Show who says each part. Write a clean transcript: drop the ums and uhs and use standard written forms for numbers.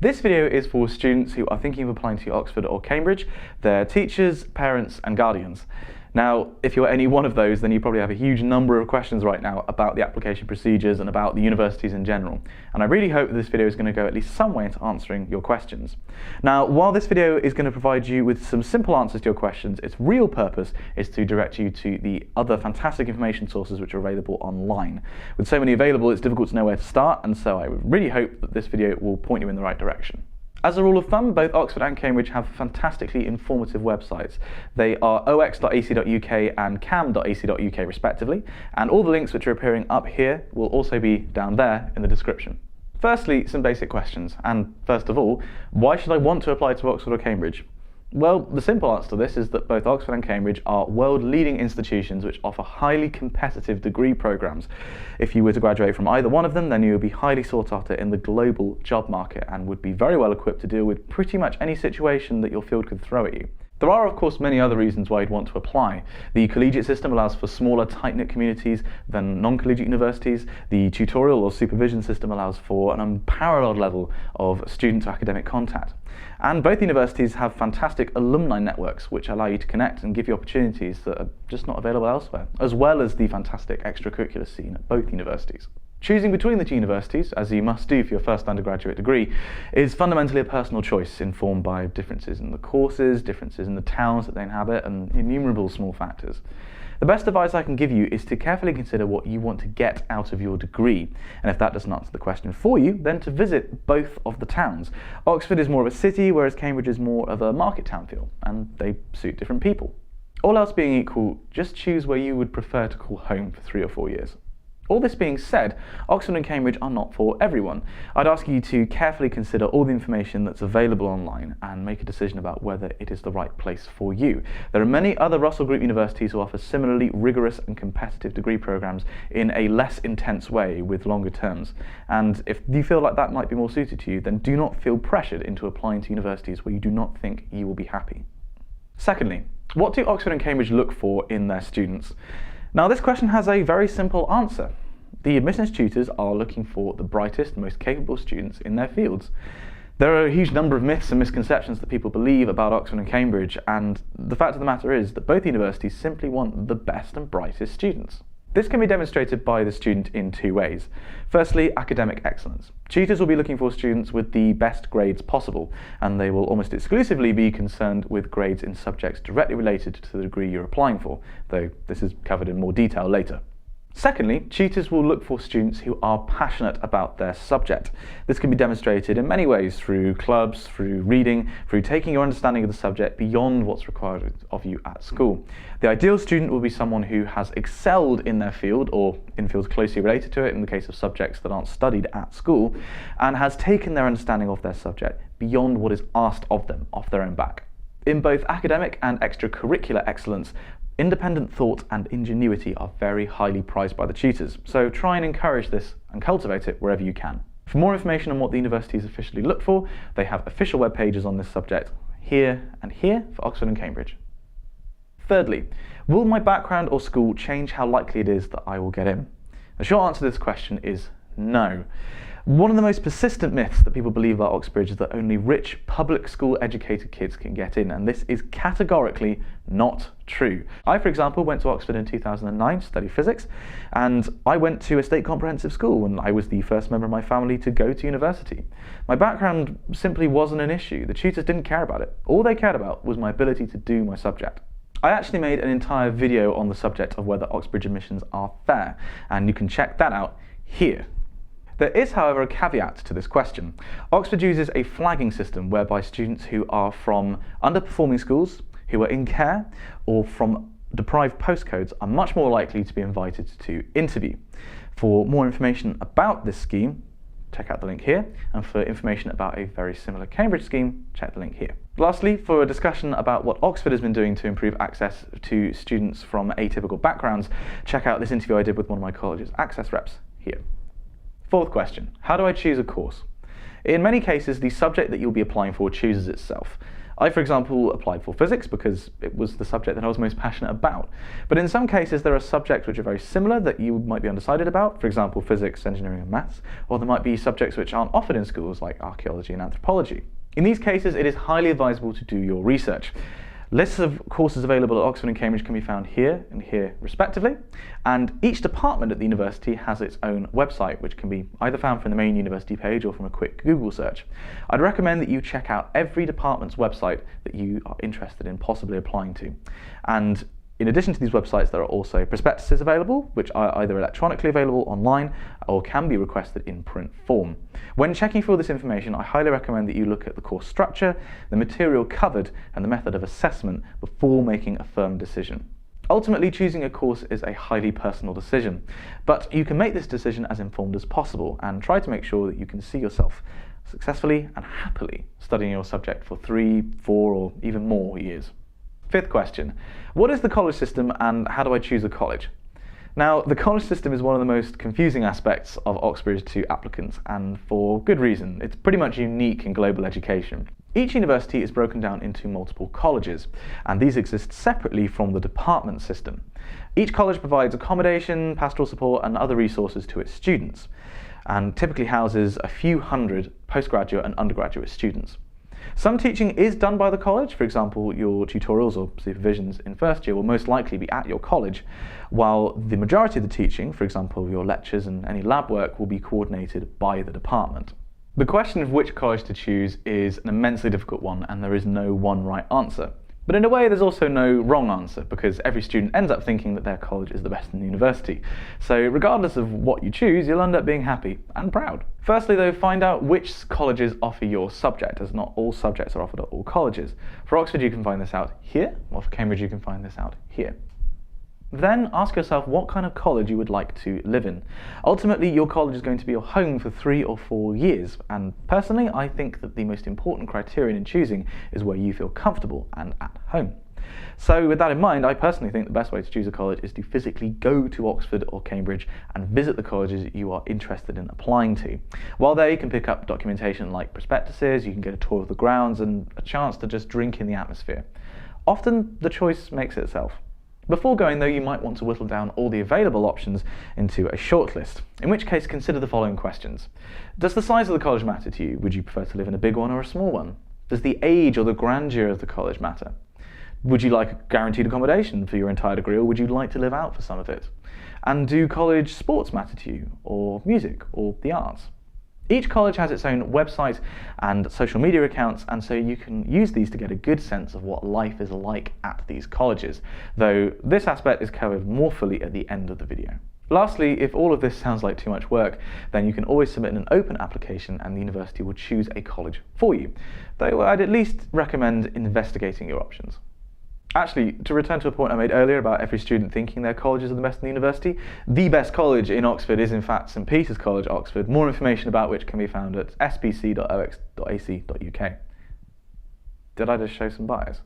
Speaker 1: This video is for students who are thinking of applying to Oxford or Cambridge, their teachers, parents and guardians. Now, if you're any one of those, then you probably have a huge number of questions right now about the application procedures and about the universities in general. And I really hope that this video is going to go at least some way into answering your questions. Now, while this video is going to provide you with some simple answers to your questions, its real purpose is to direct you to the other fantastic information sources which are available online. With so many available, it's difficult to know where to start, and so I really hope that this video will point you in the right direction. As a rule of thumb, both Oxford and Cambridge have fantastically informative websites. They are ox.ac.uk and cam.ac.uk respectively, and all the links which are appearing up here will also be down there in the description. Firstly, some basic questions, and first of all, why should I want to apply to Oxford or Cambridge? Well, the simple answer to this is that both Oxford and Cambridge are world-leading institutions which offer highly competitive degree programs. If you were to graduate from either one of them, then you would be highly sought after in the global job market and would be very well equipped to deal with pretty much any situation that your field could throw at you. There are, of course, many other reasons why you'd want to apply. The collegiate system allows for smaller, tight-knit communities than non-collegiate universities. The tutorial or supervision system allows for an unparalleled level of student-to-academic contact. And both universities have fantastic alumni networks which allow you to connect and give you opportunities that are just not available elsewhere, as well as the fantastic extracurricular scene at both universities. Choosing between the two universities, as you must do for your first undergraduate degree, is fundamentally a personal choice informed by differences in the courses, differences in the towns that they inhabit, and innumerable small factors. The best advice I can give you is to carefully consider what you want to get out of your degree, and if that doesn't answer the question for you, then to visit both of the towns. Oxford is more of a city, whereas Cambridge is more of a market town feel, and they suit different people. All else being equal, just choose where you would prefer to call home for 3 or 4 years. All this being said, Oxford and Cambridge are not for everyone. I'd ask you to carefully consider all the information that's available online and make a decision about whether it is the right place for you. There are many other Russell Group universities who offer similarly rigorous and competitive degree programs in a less intense way with longer terms. And if you feel like that might be more suited to you, then do not feel pressured into applying to universities where you do not think you will be happy. Secondly, what do Oxford and Cambridge look for in their students? Now, this question has a very simple answer. The admissions tutors are looking for the brightest, most capable students in their fields. There are a huge number of myths and misconceptions that people believe about Oxford and Cambridge, and the fact of the matter is that both universities simply want the best and brightest students. This can be demonstrated by the student in 2 ways. Firstly, academic excellence. Tutors will be looking for students with the best grades possible, and they will almost exclusively be concerned with grades in subjects directly related to the degree you're applying for, though this is covered in more detail later. Secondly, tutors will look for students who are passionate about their subject. This can be demonstrated in many ways, through clubs, through reading, through taking your understanding of the subject beyond what's required of you at school. The ideal student will be someone who has excelled in their field, or in fields closely related to it in the case of subjects that aren't studied at school, and has taken their understanding of their subject beyond what is asked of them off their own back. In both academic and extracurricular excellence, independent thought and ingenuity are very highly prized by the tutors, so try and encourage this and cultivate it wherever you can. For more information on what the universities officially look for, they have official web pages on this subject here and here for Oxford and Cambridge. Thirdly, will my background or school change how likely it is that I will get in? The short answer to this question is no. One of the most persistent myths that people believe about Oxbridge is that only rich, public school educated kids can get in, and this is categorically not true. I, for example, went to Oxford in 2009 to study physics, and I went to a state comprehensive school and I was the first member of my family to go to university. My background simply wasn't an issue. The tutors didn't care about it. All they cared about was my ability to do my subject. I actually made an entire video on the subject of whether Oxbridge admissions are fair, and you can check that out here. There is, however, a caveat to this question. Oxford uses a flagging system whereby students who are from underperforming schools, who are in care, or from deprived postcodes are much more likely to be invited to interview. For more information about this scheme, check out the link here, and for information about a very similar Cambridge scheme, check the link here. Lastly, for a discussion about what Oxford has been doing to improve access to students from atypical backgrounds, check out this interview I did with one of my college's access reps here. Fourth question, how do I choose a course? In many cases, the subject that you'll be applying for chooses itself. I, for example, applied for physics because it was the subject that I was most passionate about. But in some cases, there are subjects which are very similar that you might be undecided about, for example, physics, engineering, and maths, or there might be subjects which aren't offered in schools like archaeology and anthropology. In these cases, it is highly advisable to do your research. Lists of courses available at Oxford and Cambridge can be found here and here respectively, and each department at the university has its own website, which can be either found from the main university page or from a quick Google search. I'd recommend that you check out every department's website that you are interested in possibly applying to. And in addition to these websites, there are also prospectuses available, which are either electronically available online or can be requested in print form. When checking for all this information, I highly recommend that you look at the course structure, the material covered, and the method of assessment before making a firm decision. Ultimately, choosing a course is a highly personal decision, but you can make this decision as informed as possible and try to make sure that you can see yourself successfully and happily studying your subject for 3, 4, or even more years. Fifth question, what is the college system and how do I choose a college? Now, the college system is one of the most confusing aspects of Oxbridge to applicants, and for good reason. It's pretty much unique in global education. Each university is broken down into multiple colleges, and these exist separately from the department system. Each college provides accommodation, pastoral support, and other resources to its students, and typically houses a few hundred postgraduate and undergraduate students. Some teaching is done by the college. For example, your tutorials or supervisions in first year will most likely be at your college, while the majority of the teaching, for example, your lectures and any lab work, will be coordinated by the department. The question of which college to choose is an immensely difficult one, and there is no one right answer. But in a way, there's also no wrong answer, because every student ends up thinking that their college is the best in the university. So regardless of what you choose, you'll end up being happy and proud. Firstly though, find out which colleges offer your subject, as not all subjects are offered at all colleges. For Oxford, you can find this out here, or for Cambridge, you can find this out here. Then ask yourself what kind of college you would like to live in. Ultimately, your college is going to be your home for 3 or 4 years, and personally, I think that the most important criterion in choosing is where you feel comfortable and at home. So with that in mind, I personally think the best way to choose a college is to physically go to Oxford or Cambridge and visit the colleges you are interested in applying to. While there, you can pick up documentation like prospectuses, you can get a tour of the grounds, and a chance to just drink in the atmosphere. Often, the choice makes itself. Before going though, you might want to whittle down all the available options into a shortlist, in which case consider the following questions. Does the size of the college matter to you? Would you prefer to live in a big one or a small one? Does the age or the grandeur of the college matter? Would you like guaranteed accommodation for your entire degree, or would you like to live out for some of it? And do college sports matter to you, or music, or the arts? Each college has its own website and social media accounts, and so you can use these to get a good sense of what life is like at these colleges, though this aspect is covered more fully at the end of the video. Lastly, if all of this sounds like too much work, then you can always submit an open application and the university will choose a college for you, though I'd at least recommend investigating your options. Actually, to return to a point I made earlier about every student thinking their colleges are the best in the university, the best college in Oxford is in fact St Peter's College, Oxford, more information about which can be found at spc.ox.ac.uk. Did I just show some bias?